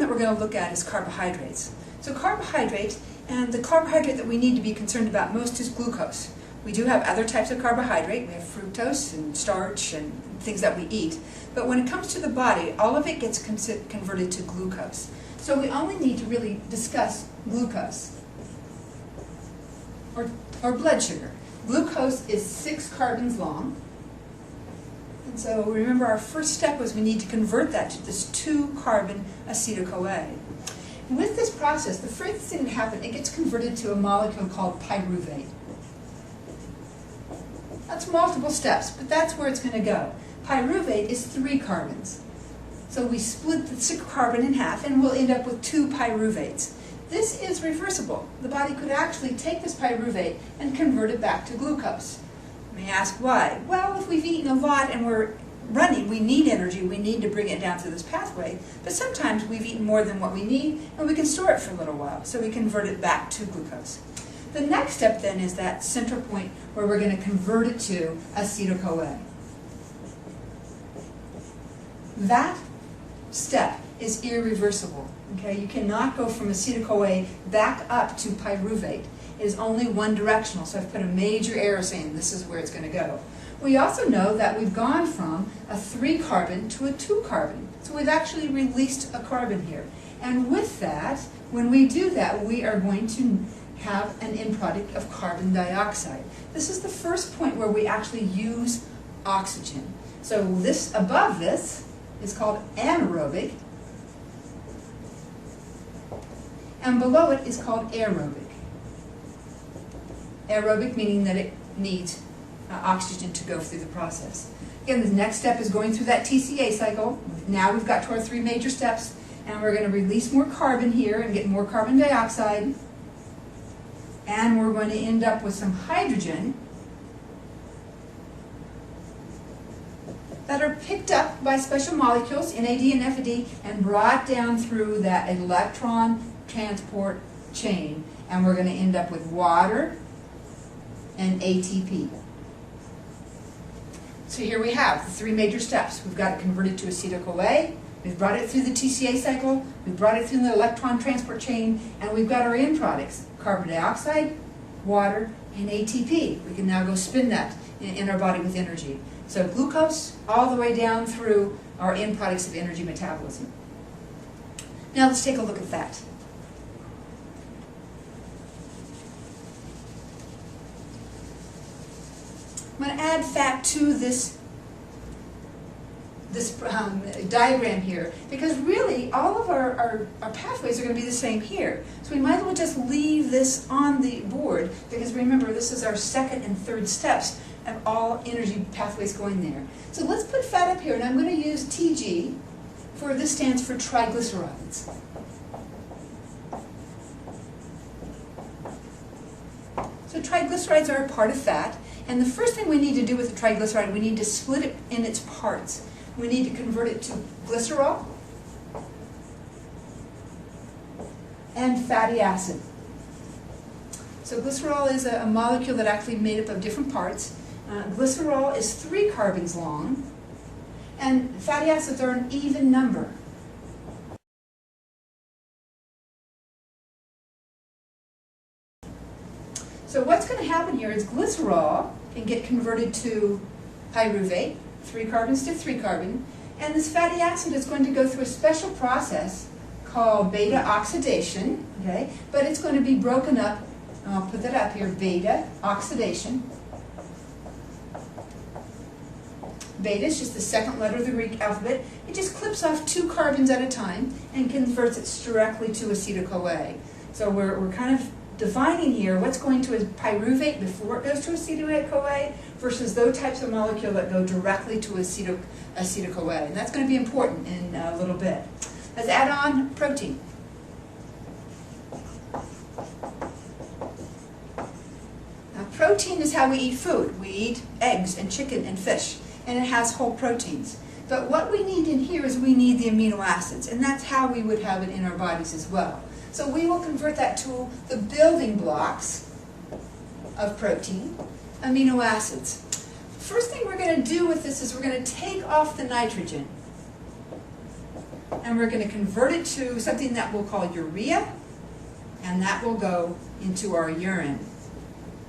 that we're going to look at is carbohydrates. So carbohydrates, and the carbohydrate that we need to be concerned about most is glucose. We do have other types of carbohydrate. We have fructose and starch and things that we eat. But when it comes to the body, all of it gets converted to glucose. So we only need to really discuss glucose, or blood sugar. Glucose is 6 carbons long. And so remember, our first step was we need to convert that to this 2-carbon acetyl-CoA. With this process, the first thing that happens, it gets converted to a molecule called pyruvate. That's multiple steps, but that's where it's going to go. Pyruvate is 3 carbons. So we split the 6 carbon in half, and we'll end up with 2 pyruvates. This is reversible. The body could actually take this pyruvate and convert it back to glucose. You may ask why. Well, if we've eaten a lot and we're running, we need energy, we need to bring it down through this pathway, but sometimes we've eaten more than what we need, and we can store it for a little while, so we convert it back to glucose. The next step then is that center point where we're going to convert it to acetyl-CoA. That step is irreversible. Okay? You cannot go from acetyl-CoA back up to pyruvate. It is only one directional, so I've put a major arrow saying this is where it's going to go. We also know that we've gone from a 3-carbon to a 2-carbon. So we've actually released a carbon here. And with that, when we do that, we are going to have an end product of carbon dioxide. This is the first point where we actually use oxygen. So this above this is called anaerobic, and below it is called aerobic. Aerobic meaning that it needs oxygen to go through the process. Again, the next step is going through that TCA cycle. Now we've got to our 3 major steps, and we're going to release more carbon here and get more carbon dioxide, and we're going to end up with some hydrogen that are picked up by special molecules, NAD and FAD, and brought down through that electron transport chain, and we're going to end up with water and ATP. So here we have the 3 major steps. We've got it converted to acetyl-CoA, we've brought it through the TCA cycle, we've brought it through the electron transport chain, and we've got our end products, carbon dioxide, water, and ATP. We can now go spin that in our body with energy. So glucose all the way down through our end products of energy metabolism. Now let's take a look at that. I'm going to add fat to this diagram here, because really all of our pathways are going to be the same here. So we might as well just leave this on the board, because remember, this is our 2nd and 3rd steps of all energy pathways going there. So let's put fat up here, and I'm going to use TG, for this stands for triglycerides. So triglycerides are a part of fat, and the first thing we need to do with the triglyceride, we need to split it in its parts. We need to convert it to glycerol and fatty acid. So glycerol is a molecule that actually made up of different parts. Glycerol is 3 carbons long, and fatty acids are an even number. So what's going to happen here is glycerol can get converted to pyruvate, 3 carbons to 3 carbon, and this fatty acid is going to go through a special process called beta oxidation, okay? But it's going to be broken up, and I'll put that up here, beta oxidation. Beta is just the 2nd letter of the Greek alphabet. It just clips off 2 carbons at a time and converts it directly to acetyl-CoA. So we're kind of defining here what's going to a pyruvate before it goes to acetyl-CoA versus those types of molecules that go directly to acetyl-CoA. And that's going to be important in a little bit. Let's add on protein. Now, protein is how we eat food. We eat eggs and chicken and fish, and it has whole proteins. But what we need in here is we need the amino acids, and that's how we would have it in our bodies as well. So we will convert that to the building blocks of protein, amino acids. First thing we're going to do with this is we're going to take off the nitrogen. and we're going to convert it to something that we'll call urea, and that will go into our urine.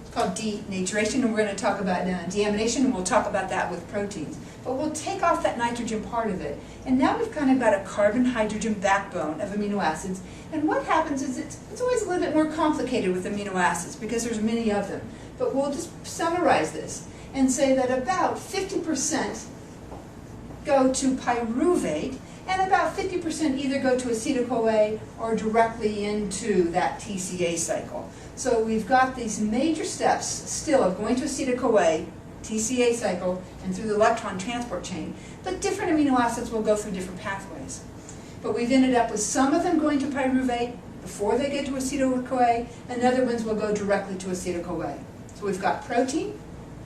It's called denaturation, and we're going to talk about deamination, and we'll talk about that with proteins. But we'll take off that nitrogen part of it, and now we've kind of got a carbon-hydrogen backbone of amino acids. And what happens is it's always a little bit more complicated with amino acids because there's many of them. But we'll just summarize this and say that about 50% go to pyruvate, and about 50% either go to acetyl-CoA or directly into that TCA cycle. So we've got these major steps still of going to acetyl-CoA, TCA cycle, and through the electron transport chain. But different amino acids will go through different pathways. But we've ended up with some of them going to pyruvate before they get to acetyl-CoA, and other ones will go directly to acetyl-CoA. So we've got protein,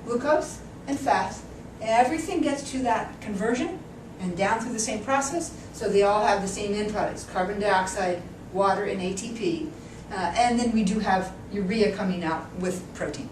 glucose, and fat. Everything gets to that conversion and down through the same process, so they all have the same end products, carbon dioxide, water, and ATP. And then we do have urea coming out with protein.